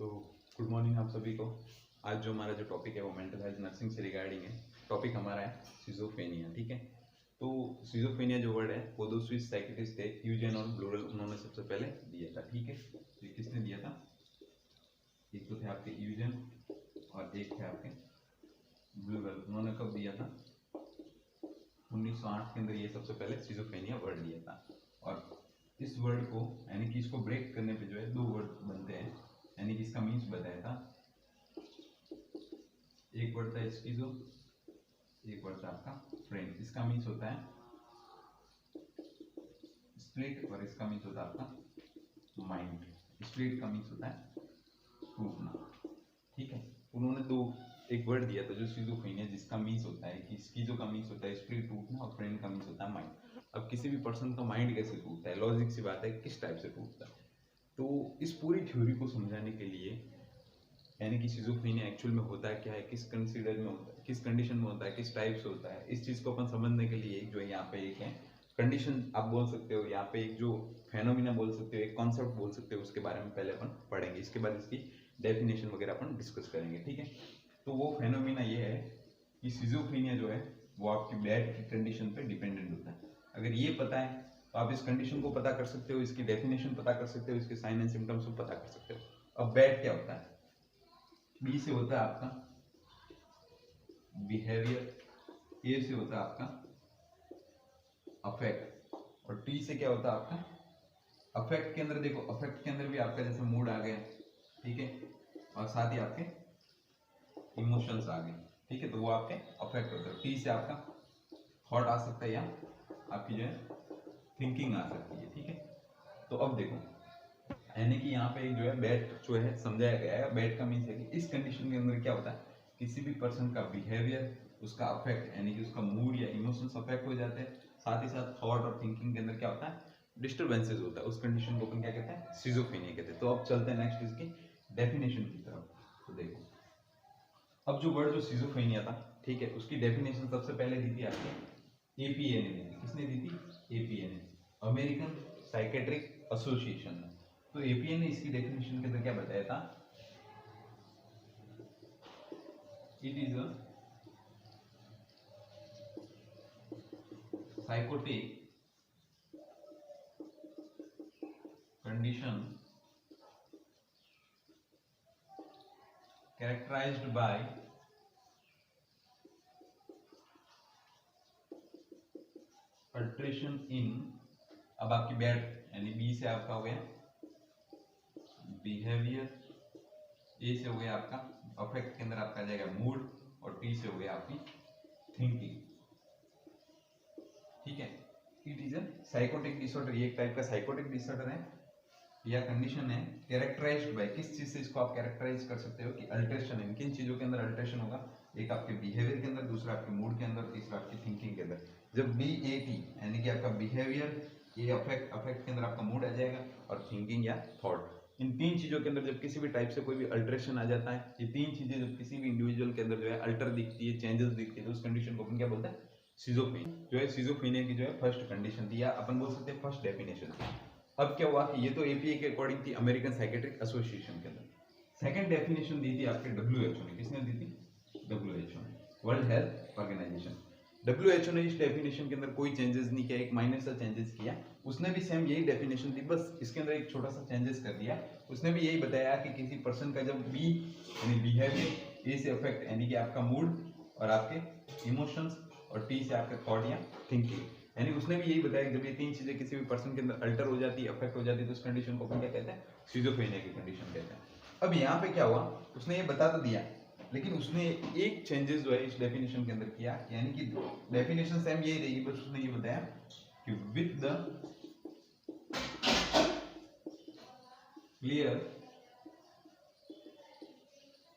तो good morning आप सभी को। आज जो हमारा जो टॉपिक है वो मेंटल हेल्थ नर्सिंग से रिगार्डिंग है। टॉपिक हमारा है सिजोफ्रेनिया, ठीक है। तो सिजोफ्रेनिया जो वर्ड है वो दो स्विस साइकियाट्रिस्ट थे, यूजेन और ब्लूरल, उन्होंने सबसे पहले दिया था, ठीक है। तो ये किसने दिया था? एक तो थे आपके यूजेन और एक थे आपके ब्लूरल। उन्होंने कब दिया था? 1908 के अंदर ये सबसे पहले सिजोफ्रेनिया वर्ड दिया था। और इस वर्ड को यानी कि इसको ब्रेक करने पे जो है दो वर्ड बनते हैं, यानी कि इसका मीन्स बताया था। एक वर्ड था स्किजो, एक वर्ड था आपका फ्रेन। इसका मीन्स होता है स्प्लिट और इसका मीन्स होता है आपका माइंड। स्प्लिट का मीन्स होता है टूटना, ठीक है। उन्होंने दो एक वर्ड दिया था जो सिजोफ्रेनिया, जिसका मीन्स होता है कि स्किजो का मीन्स होता है स्प्लिट टूटना और फ्रेन का मीन्स होता है माइंड। अब किसी भी पर्सन का माइंड कैसे टूटता है, लॉजिक सी बात है, किस टाइप से टूटता है। तो इस पूरी थ्योरी को समझाने के लिए यानी कि सिजोफ्रेनिया एक्चुअल में होता है क्या है, किस कंसीडर में होता है, किस कंडीशन में होता है, किस टाइप से होता है, इस चीज को अपन समझने के लिए जो यहाँ पे एक है कंडीशन आप बोल सकते हो, यहाँ पे एक जो फेनोमिना बोल सकते हो, एक कॉन्सेप्ट बोल सकते हो, उसके बारे में पहले अपन पढ़ेंगे। इसके बाद इसकी डेफिनेशन वगैरह अपन डिस्कस करेंगे, ठीक है। तो वो फेनोमिना ये है कि सिजोफ्रेनिया जो है वो आपकी बैड की कंडीशन पे डिपेंडेंट होता है। अगर ये पता है तो आप इस कंडीशन को पता कर सकते हो, इसकी डेफिनेशन पता कर सकते हो, इसके साइन एंड सिम्टम्स को पता कर सकते हो। अब बैड क्या होता है? बी से होता है आपका बिहेवियर, ए से होता है आपका अफेक्ट और टी से क्या होता है आपका अफेक्ट। के अंदर देखो, अफेक्ट के अंदर भी आपका जैसे मूड आ गया, ठीक है, और साथ ही आपके इमोशंस आ गए, ठीक है, तो वो आपके अफेक्ट होते हैं। टी से आपका थॉट आ सकता है या आपकी जो है थिंकिंग आ सकती है, ठीक है। तो अब देखो यानी कि यहाँ पे जो है बैड जो है समझाया गया है। बैड का मीन्स है कि इस कंडीशन के अंदर क्या होता है, किसी भी पर्सन का बिहेवियर, उसका अफेक्ट यानी कि उसका मूड या इमोशंस अफेक्ट हो जाते हैं, साथ ही साथ थॉट और थिंकिंग के अंदर क्या होता है, डिस्टर्बेंसेस होता है। उस कंडीशन को अपन क्या कहते हैं, सिजोफ्रेनिया कहते हैं। तो अब चलते हैं नेक्स्ट इसकी डेफिनेशन की तरफ। तो देखो अब जो वर्ड जो सिजोफ्रेनिया था, ठीक है, उसकी डेफिनेशन सबसे पहले दी थी आपने एपीए ने दी थी। किसने दी थी? एपीए ने, अमेरिकन साइकेट्रिक एसोसिएशन ने। तो एपीए ने इसकी डेफिनेशन के अंदर क्या बताया था? It is a psychotic condition characterized by alteration इन, अब आपकी बैड यानी बी से आपका हो गया बिहेवियर, ए से हो गया आपका अफेक्ट के अंदर आपका आ जाएगा मूड और टी से हो गया आपकी थिंकिंग, ठीक है। It is a psychotic disorder, ये एक टाइप का साइकोटिक डिसऑर्डर है या कंडीशन है। कैरेक्टराइज्ड बाय, किस चीज से इसको आप कैरेक्टराइज कर सकते हो कि अल्ट्रेशन है। किन चीजों के अंदर अल्ट्रेशन होगा? एक आपके बिहेवियर के अंदर, दूसरा आपके मूड के अंदर, तीसरा आपकी थिंकिंग के अंदर। जब बी ए टी यानी कि आपका बिहेवियर, ये अफेक्ट, अफेक्ट के अंदर आपका मूड आ जाएगा और थिंकिंग या थॉट, इन तीन चीजों के अंदर जब किसी भी टाइप से कोई भी अल्ट्रेशन आ जाता है, ये तीन चीजें जब किसी भी इंडिविजुअल के अंदर जो है अल्टर दिखती है, चेंजेस दिखती है, तो उस कंडीशन को अपन क्या बोलते हैं? सिजोफ्रेनिया। जो है सिजोफ्रेनिया की जो है फर्स्ट कंडीशन थी या अपन बोल सकते हैं फर्स्ट डेफिनेशन थी। अब क्या हुआ कि ये तो एपीए के अकॉर्डिंग थी, अमेरिकन साइकेट्रिक एसोसिएशन के अंदर। सेकंड डेफिनेशन दी थी आपके डब्ल्यूएचओ ने। किसने दी थी? डब्ल्यूएचओ ने, वर्ल्ड हेल्थ ऑर्गेनाइजेशन। डब्ल्यूएचओ ने इस डेफिनेशन के अंदर कोई चेंजेस नहीं किया, एक माइनर सा चेंजेस किया। उसने भी सेम यही डेफिनेशन थी, बस इसके अंदर एक छोटा सा चेंजेस कर दिया। उसने भी यही बताया कि किसी पर्सन का जब बी यानी बिहेवियर, ए से अफेक्ट यानी कि आपका मूड और आपके इमोशंस और टी से आपके थॉट या थिंकिंग, यानी उसने भी यही बताया कि जब ये तीन चीजें किसी भी पर्सन के अंदर अल्टर हो जाती है, अफेक्ट हो जाती है, तो उस कंडीशन को अपन क्या कहते हैं? सिजोफ्रेनिया की कंडीशन कहते हैं। अब यहाँ पे क्या हुआ, उसने ये बता तो दिया, लेकिन उसने एक चेंजेस जो है इस डेफिनेशन के अंदर किया, यानी कि डेफिनेशन सेम यही रहेगी, बस उसने ये बताया कि विद द क्लियर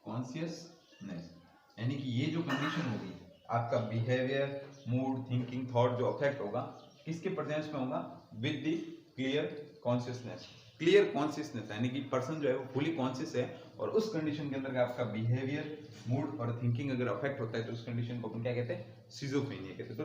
कॉन्शियसनेस, यानी कि ये जो कंडीशन होगी, आपका बिहेवियर, मूड, थिंकिंग, थॉट जो अफेक्ट होगा, किसके प्रेजेंस में होगा? With the clear consciousness. Clear consciousness यानी कि पर्सन जो है वो फुली कॉन्शियस है, और उस कंडीशन के अंदर आपका बिहेवियर, मूड और थिंकिंग अगर अफेक्ट होता है, तो उस कंडीशन को अपन क्या कहते हैं? सिजोफ्रेनिया कहते हैं। तो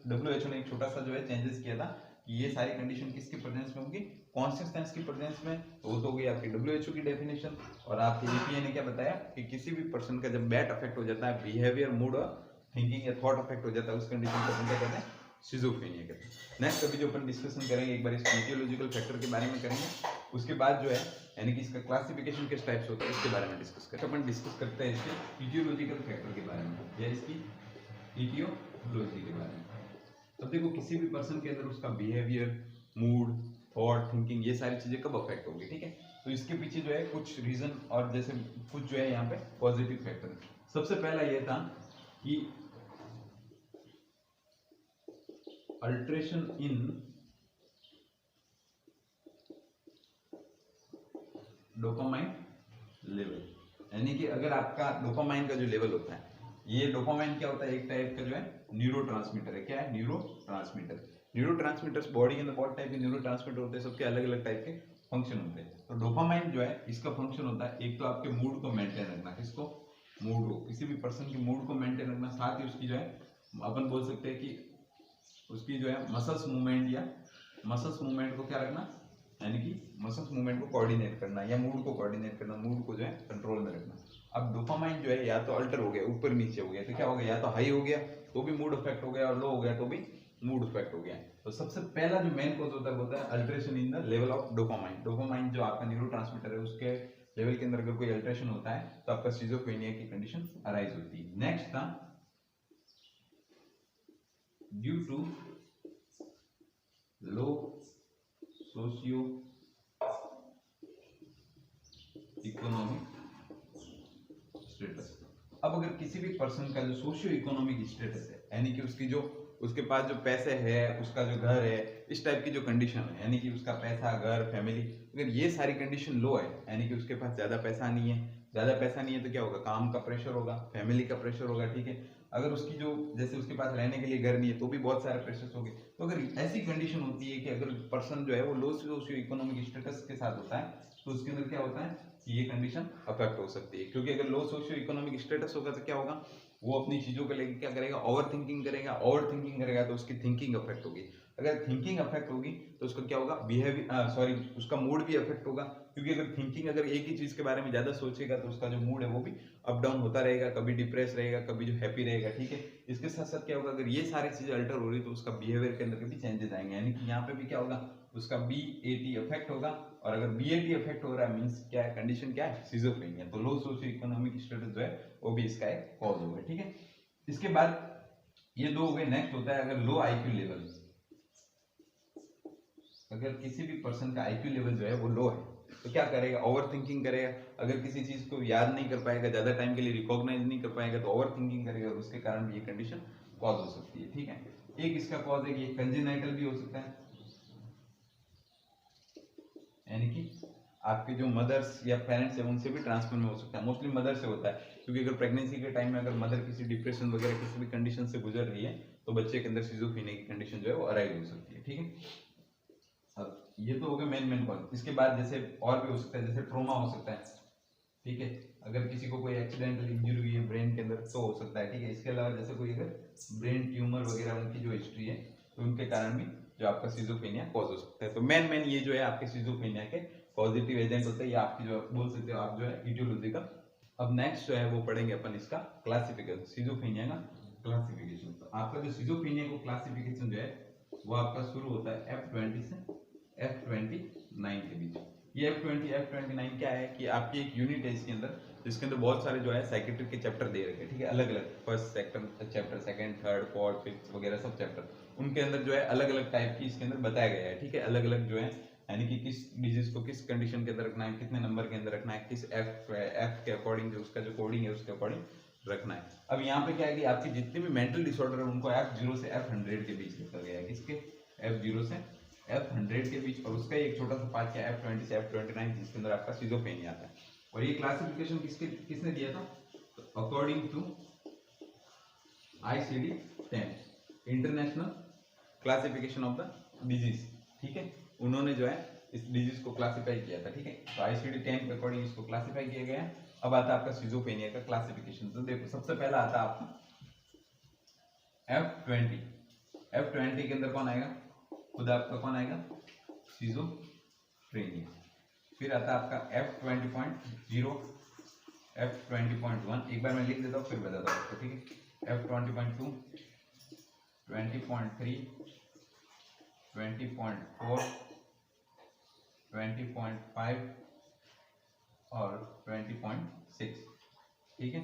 डब्ल्यूएचओ ने एक छोटा सा जो है चेंजेस किया था, कि ये सारी कंडीशन किसके प्रेजेंस में होगी, कॉन्सिस्टेंस की प्रेजेंस में। तो वो तो हो गई आपकी WHO की डेफिनेशन। और आपके EPA ने क्या बताया कि किसी भी पर्सन का जब बैड अफेक्ट हो जाता है, बिहेवियर, मूड और थिंकिंग या थॉट अफेक्ट हो जाता है, उस कंडीशन को अपन क्या कहते हैं, सिजोफ्रेनिया कहते हैं। नेक्स्ट अभी जो अपन डिस्कशन करेंगे एक बार इस इटियोलॉजिकल फैक्टर के बारे में करेंगे, उसके बाद जो है यानी कि इसका क्लासिफिकेशन किस टाइप से होता है इसके बारे में डिस्कस करते हैं। अपन डिस्कस करते हैं इसके इटियोलॉजिकल फैक्टर के बारे में या इसकी इटियोलॉजी के बारे में। तब देखो किसी भी पर्सन के अंदर उसका बिहेवियर, मूड, थॉट, थिंकिंग, ये सारी चीजें कब अफेक्ट होगी, ठीक है। तो इसके पीछे जो है कुछ रीजन और जैसे कुछ जो है यहाँ पे पॉजिटिव फैक्टर। सबसे पहला ये था कि अल्ट्रेशन इन डोपामाइन लेवल, यानी कि अगर आपका डोपामाइन का जो लेवल होता है, ये डोपामाइन क्या होता है, एक टाइप का जो है न्यूरोट्रांसमीटर है। क्या है, न्यूरोट्रांसमीटर। न्यूरोट्रांसमीटर्स बॉडी के अंदर बहुत टाइप के न्यूरोट्रांसमीटर होते हैं, सबके अलग अलग टाइप के फंक्शन होते हैं। तो डोपामाइन जो है इसका फंक्शन होता है एक तो आपके मूड को मेंटेन रखना, किसको, मूड को, किसी भी पर्सन के मूड को मेंटेन रखना, साथ ही उसकी जो है अपन बोल सकते हैं कि उसकी जो है मसल्स मूवमेंट या मसल्स मूवमेंट को क्या रखना, यानी कि मसल्स मूवमेंट को कोऑर्डिनेट करना या मूड को कोऑर्डिनेट करना, मूड को जो है कंट्रोल में रखना। अब डोपामाइन जो है या तो अल्टर हो गया, ऊपर नीचे हो गया, तो क्या हो गया, या तो हाई हो गया तो भी मूड अफेक्ट हो गया और लो हो गया तो भी मूड अफेक्ट हो गया। तो सबसे पहला जो मेन कॉज होता है alteration in the level of dopamine. Dopamine जो आपका न्यूरोट्रांसमीटर है उसके लेवल के अंदर अगर कोई अल्टरेशन होता है तो आपका सिजोफ्रेनिया की कंडीशन अराइज होती है। नेक्स्ट था due to low socio economic status. अब अगर किसी भी पर्सन का जो सोशियो इकोनॉमिक स्टेटस है, यानी कि उसकी जो उसके पास जो पैसे है, उसका जो घर है, इस टाइप की जो कंडीशन है, यानी कि उसका पैसा, घर, फैमिली, अगर ये सारी कंडीशन लो है, यानी कि उसके पास ज्यादा पैसा नहीं है, ज्यादा पैसा नहीं है तो क्या होगा, काम का प्रेशर होगा, फैमिली का प्रेशर होगा, ठीक है। अगर उसकी जो जैसे उसके पास रहने के लिए घर नहीं है तो भी बहुत सारे प्रेशर्स होंगे। तो अगर ऐसी कंडीशन होती है कि अगर पर्सन जो है वो लो सोशियो इकोनॉमिक स्टेटस के साथ होता है तो उसके अंदर क्या होता है कि ये कंडीशन अफेक्ट हो सकती है। क्योंकि अगर लो सोशियो इकोनॉमिक स्टेटस होगा तो क्या होगा, वो अपनी चीजों को लेकर क्या करेगा, ओवर थिंकिंग करेगा, ओवर थिंकिंग करेगा तो उसकी थिंकिंग अफेक्ट होगी। अगर थिंकिंग अफेक्ट होगी तो उसका क्या होगा, बिहेवियर सॉरी उसका मूड भी अफेक्ट होगा। क्योंकि अगर थिंकिंग अगर एक ही चीज के बारे में ज्यादा सोचेगा तो उसका जो मूड है वो भी अप डाउन होता रहेगा, कभी डिप्रेस रहेगा, कभी जो हैप्पी रहेगा, ठीक है। इसके साथ साथ क्या होगा, अगर ये सारी चीजें अल्टर हो रही तो उसका बिहेवियर के अंदर भी चेंजेस आएंगे, यानी कि यहाँ पे भी क्या होगा, उसका BAT अफेक्ट होगा। और अगर BAT अफेक्ट हो रहा है मींस क्या है, कंडीशन क्या है, सिजोफ्रेनिया। तो लो सोशियो इकोनॉमिक स्टेटस जो है वो भी इसका एक कॉज होगा, ठीक है। इसके बाद ये दो हो गए। नेक्स्ट होता है अगर लो IQ लेवल, अगर किसी भी पर्सन का IQ लेवल जो है वो लो है तो क्या करेगा, ओवर थिंकिंग करेगा। अगर किसी चीज को याद नहीं कर पाएगा, ज्यादा टाइम के लिए रिकॉग्नाइज नहीं कर पाएगा तो ओवर थिंकिंग करेगा और उसके कारण भी ये कंडीशन कॉज हो सकती है, ठीक है। एक इसका कॉज है कि ये कंजेनाइटल भी हो सकता है, यानी कि आपके जो मदर्स या पेरेंट्स है उनसे भी ट्रांसफर में हो सकता है। मोस्टली मदर से होता है क्योंकि अगर प्रेगनेंसी के टाइम में अगर मदर किसी डिप्रेशन वगैरह किसी भी कंडीशन से गुजर रही है तो बच्चे के अंदर सिजोफ्रेनिया की कंडीशन जो है वो अराइज हो सकती है, ठीक है। अब ये तो हो गया मेन कॉज। इसके बाद जैसे और भी हो सकता है, जैसे ट्रोमा हो सकता है, ठीक है। अगर किसी को कोई एक्सीडेंटल इंजरी हुई है ब्रेन के अंदर तो हो सकता है, ठीक है। इसके अलावा जैसे कोई अगर ब्रेन ट्यूमर वगैरह उनकी जो हिस्ट्री है तो उनके कारण भी जो आपका सिजोफ्रेनिया कॉज हो सकता है। तो मेन ये जो है आपके सिजोफ्रेनिया के पॉजिटिव एजेंट होते हैं, या आपकी जो बोल सकते हो आप जो है इटियोलॉजी का। अब नेक्स्ट जो है वो पढ़ेंगे अपन इसका क्लासिफिकेशन, सिजोफ्रेनिया का क्लासिफिकेशन। तो आपका जो सिजोफ्रेनिया को क्लासिफिकेशन जो है वो आपका शुरू होता है F20 से F29 के बीच। ये F20 F29 क्या है कि आपकी एक यूनिट है इसके अंदर, जिसके अंदर बहुत सारे जो है साइकेट्रिक के चैप्टर दे रखे हैं, ठीक है। अलग अलग first chapter, second, third, fourth, fifth वगैरह सब चैप्टर उनके अंदर जो है अलग अलग टाइप की इसके अंदर बताया गया है, ठीक है। अलग अलग जो है यानी कि किस डिजीज को किस कंडीशन के अंदर रखना है, कितने नंबर के अंदर रखना है, किस एफ के अकॉर्डिंग जो उसका जो कोडिंग है उसके अकॉर्डिंग रखना है। अब यहाँ पे क्या है कि आपकी जितने भी मेंटल डिसऑर्डर है उनको F0 से F100 के बीच रखा गया है। किसके, F0 से F100 के बीच। और उसका एक छोटा सा पार्ट क्या है F20 से F29 जिसके अंदर आपका सिजोफ्रेनिया आता है। और ये क्लासिफिकेशन किसने दिया था, according to ICD-10 international classification of the disease, ठीक है। उन्होंने जो है इस डिजीज को क्लासिफाई किया था, ठीक है। तो ICD-10 के अकॉर्डिंग इसको क्लासिफाई किया गया है। अब आता है आपका सिजोफ्रेनिया का क्लासिफिकेशन। तो देखो सबसे पहला आता है आपका F20 के अंदर कौन आएगा, खुद आपका कौन आएगा, सिजोफ्रेनिया। फिर आता है आपका F20.0, F20.1, एक बार मैं लिख देता हूँ फिर बताता हूँ आपको, ठीक है। F20.2, 20.3, 20.4, 20.5 और 20.6, ठीक है।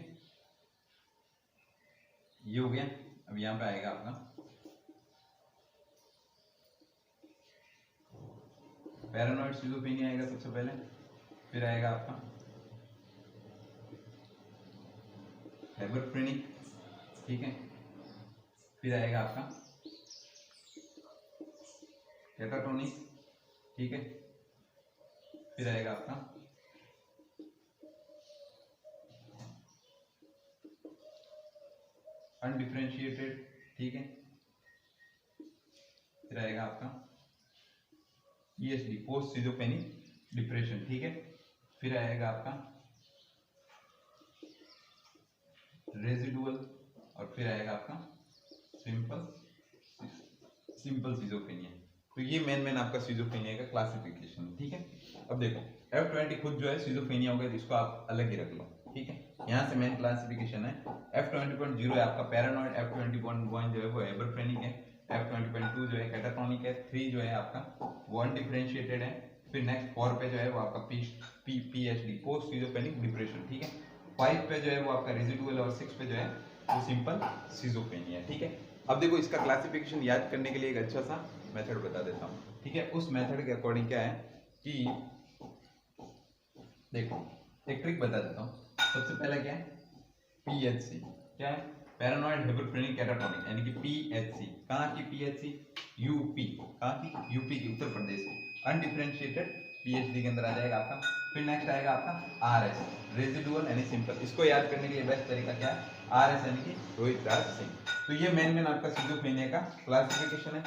ये हो गया। अब यहाँ पे आएगा आपका पैरानॉइड सिजोफ्रेनिया आएगा सबसे पहले, फिर आएगा आपका हेबरफ्रेनिक, ठीक है। फिर आएगा आपका कैटाटोनिक, ठीक है। फिर आएगा आपका अनडिफरेंशिएटेड, ठीक है। फिर आएगा आपका PSD, पोस्ट सिजोफ्रेनिक डिप्रेशन, ठीक है। फिर आएगा आपका रेजिडुअल और फिर आएगा आपका सिंपल सिजोफ्रेनिया। तो ये मेन आपका सिजोफ्रेनिया का क्लासिफिकेशन, ठीक है। अब देखो F20 खुद जो है सिजोफ्रेनिया हो गया, जिसको आप अलग ही रख लो, ठीक है। यहाँ से मेन क्लासिफिकेशन है F20.0 है आपका पैरानॉइड, F20.1 जो है वो हेबरफ्रेनिक है, F20.2 जो है कैटाटोनिक है, 3 जो है आपका वो अनडिफरेंशिएटेड है, फिर नेक्स्ट 4 पे जो है वो आपका PSD, पोस्ट सिजोफ्रेनिक डिप्रेशन, ठीक है। 5 पे जो है वो आपका रेजिडुअल और 6 पे जो है वो सिंपल सिजोफ्रेनिया, ठीक है। अब देखो इसका क्लासिफिकेशन याद करने के लिए एक अच्छा सा मेथड बता देता हूँ, ठीक है। उस मेथड के अकॉर्डिंग क्या है कि देखो एक ट्रिक बता देता हूँ। सबसे पहला क्या है, PHC, क्या है, पैरानॉइड हेबरफ्रेनिक कैटाटोनिक, यानी कि PHC। कहाँ की PHC, यूपी, कहाँ की, यूपी की, उत्तर प्रदेश की। अनडिफरेंशिएटेड PhD के अंदर आ जाएगा आपका। फिर नेक्स्ट आएगा आपका RS, रेजिडुअल यानी सिंपल। इसको याद करने के लिए बेस्ट तरीका क्या है, RS यानी कि रोहित राज सिंह। तो ये मेन आपका सिजोफ्रेनिया का क्लासिफिकेशन है।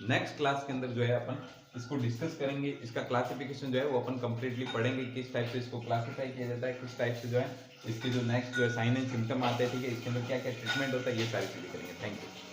नेक्स्ट क्लास के अंदर जो है अपन इसको डिस्कस करेंगे, इसका क्लासिफिकेशन जो है वो अपन कंप्लीटली पढ़ेंगे, किस टाइप से इसको क्लासिफाई किया जाता है, किस टाइप से जो है इसके जो नेक्स्ट जो है साइन एंड सिम्टम आते हैं, ठीक है, इसके अंदर क्या क्या ट्रीटमेंट होता है, ये सारी चीजें करेंगे। Thank you.